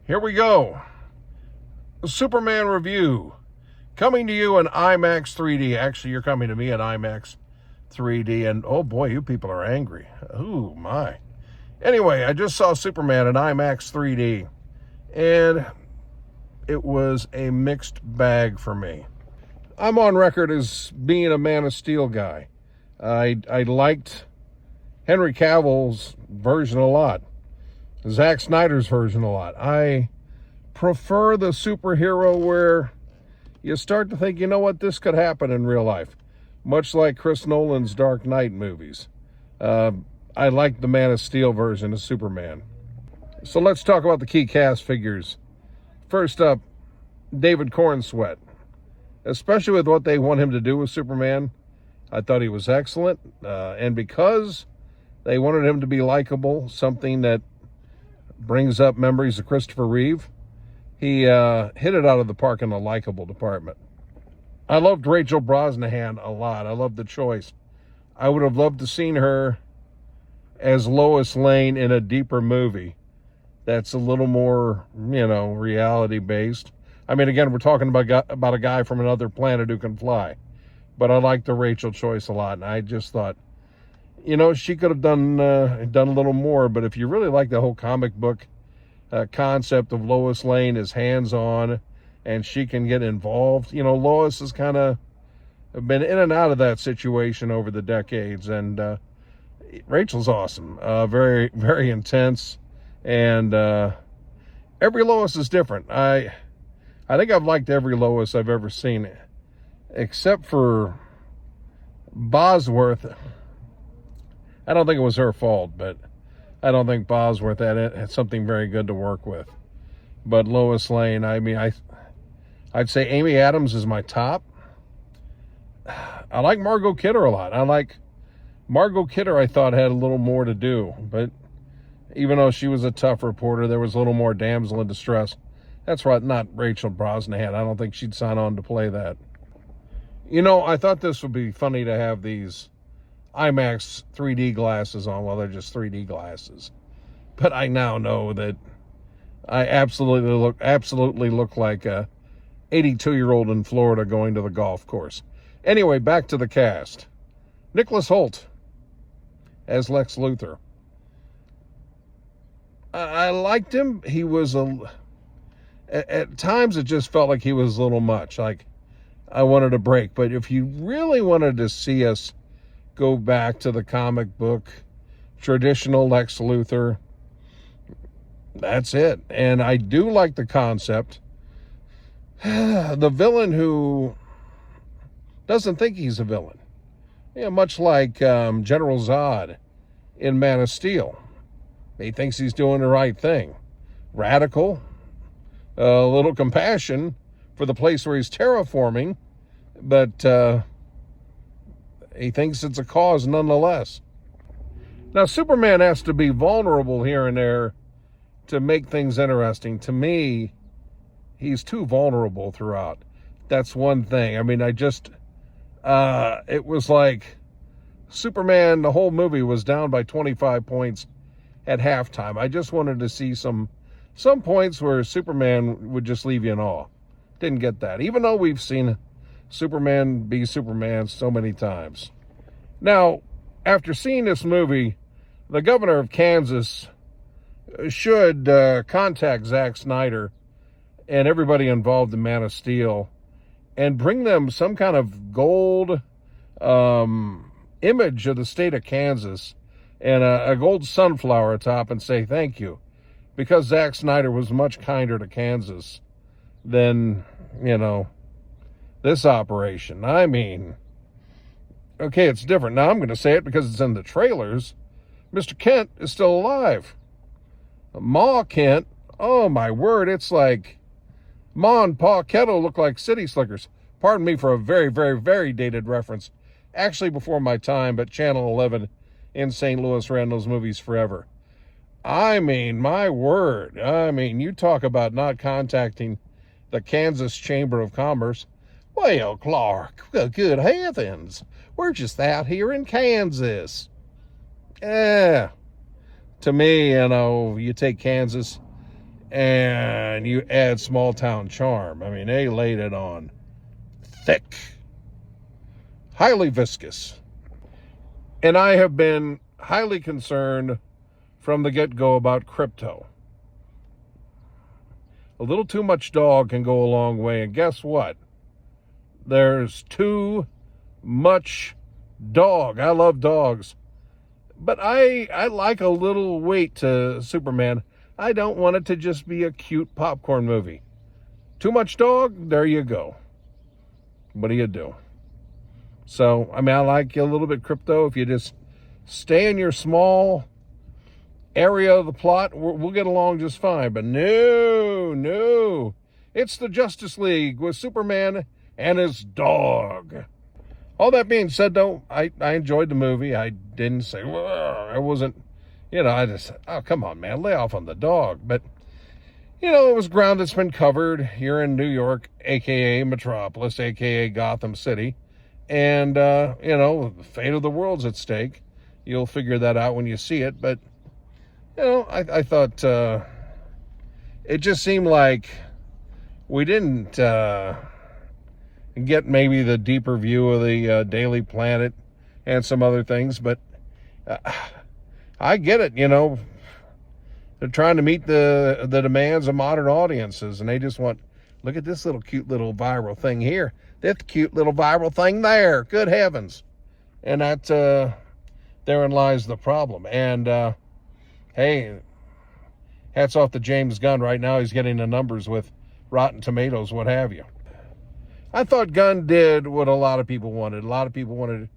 Here we go. A Superman review. Coming to you in IMAX 3D. Actually, you're coming to me in IMAX 3D. And oh boy, you people are angry. Ooh, my. Anyway, I just saw Superman in IMAX 3D. And it was a mixed bag for me. I'm on record as being a Man of Steel guy. I liked Henry Cavill's version a lot. Zack Snyder's version a lot. I prefer the superhero where you start to think, you know what, this could happen in real life. Much like Chris Nolan's Dark Knight movies. I like the Man of Steel version of Superman. So let's talk about the key cast figures. First up, David Cornsweet. Especially with what they want him to do with Superman, I thought he was excellent. And because they wanted him to be likable, something that brings up memories of Christopher Reeve, he hit it out of the park in the likable department. I loved Rachel Brosnahan a lot. I loved the choice. I would have loved to seen her as Lois Lane in a deeper movie that's a little more, reality-based. I mean, again, we're talking about a guy from another planet who can fly. But I like the Rachel choice a lot, and I just thought, she could have done a little more. But if you really like the whole comic book concept of Lois Lane is hands-on and she can get involved, Lois has kind of been in and out of that situation over the decades, and Rachel's awesome, very, very intense, and every Lois is different. I think I've liked every Lois I've ever seen, except for Bosworth. I don't think it was her fault, but I don't think Bosworth had something very good to work with. But Lois Lane, I mean, I'd say Amy Adams is my top. I like Margot Kidder a lot. Margot Kidder, I thought, had a little more to do. But even though she was a tough reporter, there was a little more damsel in distress. That's right, not Rachel Brosnahan. I don't think she'd sign on to play that. I thought this would be funny to have these IMAX 3D glasses on. Well, they're just 3D glasses. But I now know that I absolutely look like a 82-year-old in Florida going to the golf course. Anyway, back to the cast. Nicholas Hoult as Lex Luthor. I liked him. He was at times it just felt like he was a little much. Like I wanted a break. But if you really wanted to see us go back to the comic book traditional Lex Luthor, that's it. And I do like the concept. The villain who doesn't think he's a villain. Much like General Zod in Man of Steel. He thinks he's doing the right thing. Radical. A little compassion for the place where he's terraforming. But he thinks it's a cause nonetheless. Now, Superman has to be vulnerable here and there to make things interesting. To me, he's too vulnerable throughout. That's one thing. I mean, it was like Superman, the whole movie was down by 25 points at halftime. I just wanted to see some points where Superman would just leave you in awe. Didn't get that, even though we've seen Superman be Superman so many times. Now, after seeing this movie, the governor of Kansas should contact Zack Snyder and everybody involved in Man of Steel and bring them some kind of gold image of the state of Kansas and a gold sunflower atop and say thank you. Because Zack Snyder was much kinder to Kansas than, this operation. I mean, okay, it's different. Now I'm going to say it because it's in the trailers. Mr. Kent is still alive. Ma Kent, oh my word, it's like Ma and Pa Kettle look like city slickers. Pardon me for a very, very, very dated reference. Actually before my time, but Channel 11 in St. Louis ran those movies forever. I mean, my word. I mean, you talk about not contacting the Kansas Chamber of Commerce. Well, Clark, good heavens. We're just out here in Kansas. To me, you take Kansas, and you add small town charm. I mean, they laid it on thick, highly viscous. And I have been highly concerned from the get-go about Crypto. A little too much dog can go a long way, and guess what? There's too much dog. I love dogs, but I like a little weight to Superman. I don't want it to just be a cute popcorn movie. Too much dog, there you go. What do you do? So, I mean, I like a little bit Crypto. If you just stay in your small area of the plot, we'll get along just fine. But no. It's the Justice League with Superman and his dog. All that being said, though, I enjoyed the movie. I didn't say, I wasn't, I just said, oh, come on, man, lay off on the dog. But, it was ground that's been covered here in New York, a.k.a. Metropolis, a.k.a. Gotham City. And, the fate of the world's at stake. You'll figure that out when you see it. But, I thought it just seemed like we didn't get maybe the deeper view of the Daily Planet and some other things. But I get it, They're trying to meet the demands of modern audiences. And they just want, look at this little cute little viral thing here. That cute little viral thing there. Good heavens. And that, therein lies the problem. And, hey, hats off to James Gunn. Right now he's getting the numbers with Rotten Tomatoes, what have you. I thought Gunn did what a lot of people wanted. A lot of people wanted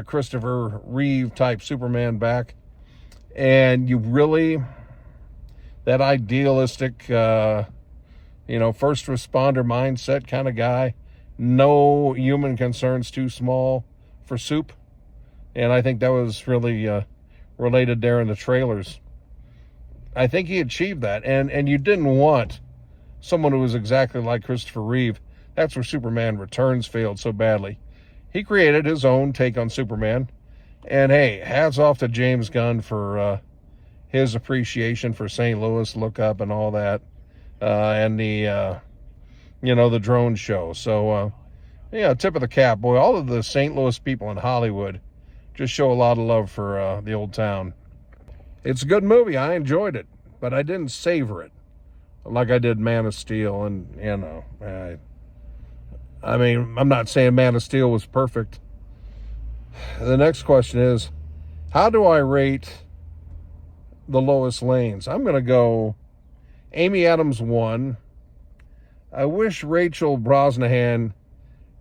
Christopher Reeve type Superman back. And you really, that idealistic, first responder mindset kind of guy, no human concerns too small for soup. And I think that was really related there in the trailers. I think he achieved that. And you didn't want someone who was exactly like Christopher Reeve. That's where Superman Returns failed so badly. He created his own take on Superman. And hey, hats off to James Gunn for his appreciation for St. Louis, Look Up and all that. And the, the drone show. So, tip of the cap, boy. All of the St. Louis people in Hollywood just show a lot of love for the old town. It's a good movie. I enjoyed it, but I didn't savor it like I did Man of Steel. And, I'm not saying Man of Steel was perfect. The next question is, how do I rate the Lois Lanes? I'm going to go Amy Adams 1. I wish Rachel Brosnahan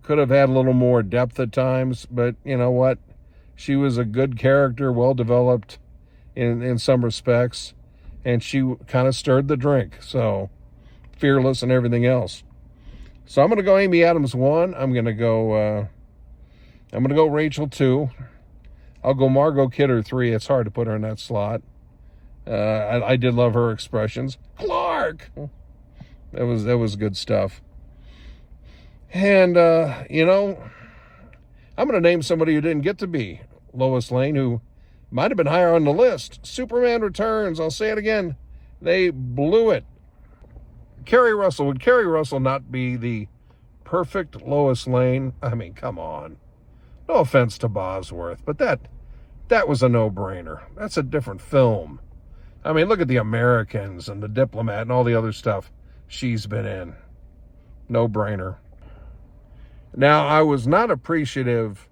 could have had a little more depth at times, but you know what? She was a good character, well developed in some respects, and she kind of stirred the drink. So fearless and everything else. So I'm going to go Amy Adams 1. I'm going to go Rachel 2. I'll go Margot Kidder 3. It's hard to put her in that slot. I did love her expressions. Clark! That was good stuff. And, I'm going to name somebody who didn't get to be Lois Lane, who might have been higher on the list. Superman Returns. I'll say it again. They blew it. Kerry Russell. Would Kerry Russell not be the perfect Lois Lane? I mean, come on. No offense to Bosworth, but that was a no-brainer. That's a different film. I mean, look at The Americans and The Diplomat and all the other stuff she's been in. No-brainer. Now, I was not appreciative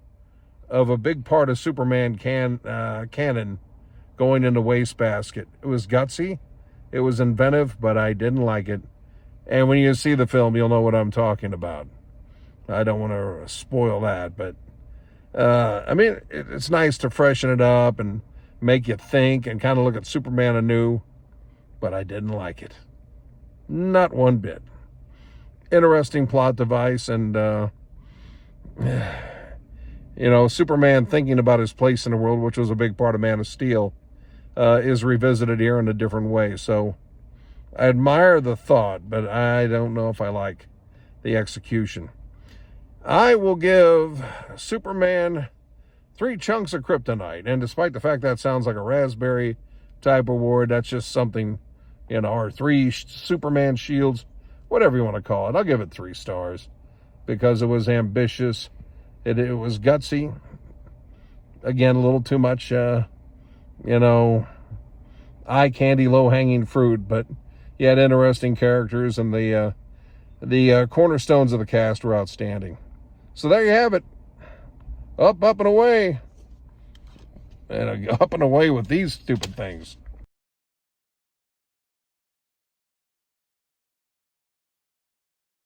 of a big part of Superman canon going into Wastebasket. It was gutsy. It was inventive, but I didn't like it. And when you see the film, you'll know what I'm talking about. I don't want to spoil that, but it's nice to freshen it up and make you think and kind of look at Superman anew, but I didn't like it. Not one bit. Interesting plot device, and, Superman thinking about his place in the world, which was a big part of Man of Steel, is revisited here in a different way. So I admire the thought, but I don't know if I like the execution. I will give Superman 3 chunks of kryptonite. And despite the fact that sounds like a raspberry type award, that's just something you know, or 3 Superman shields, whatever you want to call it. I'll give it 3 stars because it was ambitious. It was gutsy. Again, a little too much, you know, eye candy, low-hanging fruit, but you had interesting characters, and the cornerstones of the cast were outstanding. So there you have it. Up, and away. And up and away with these stupid things.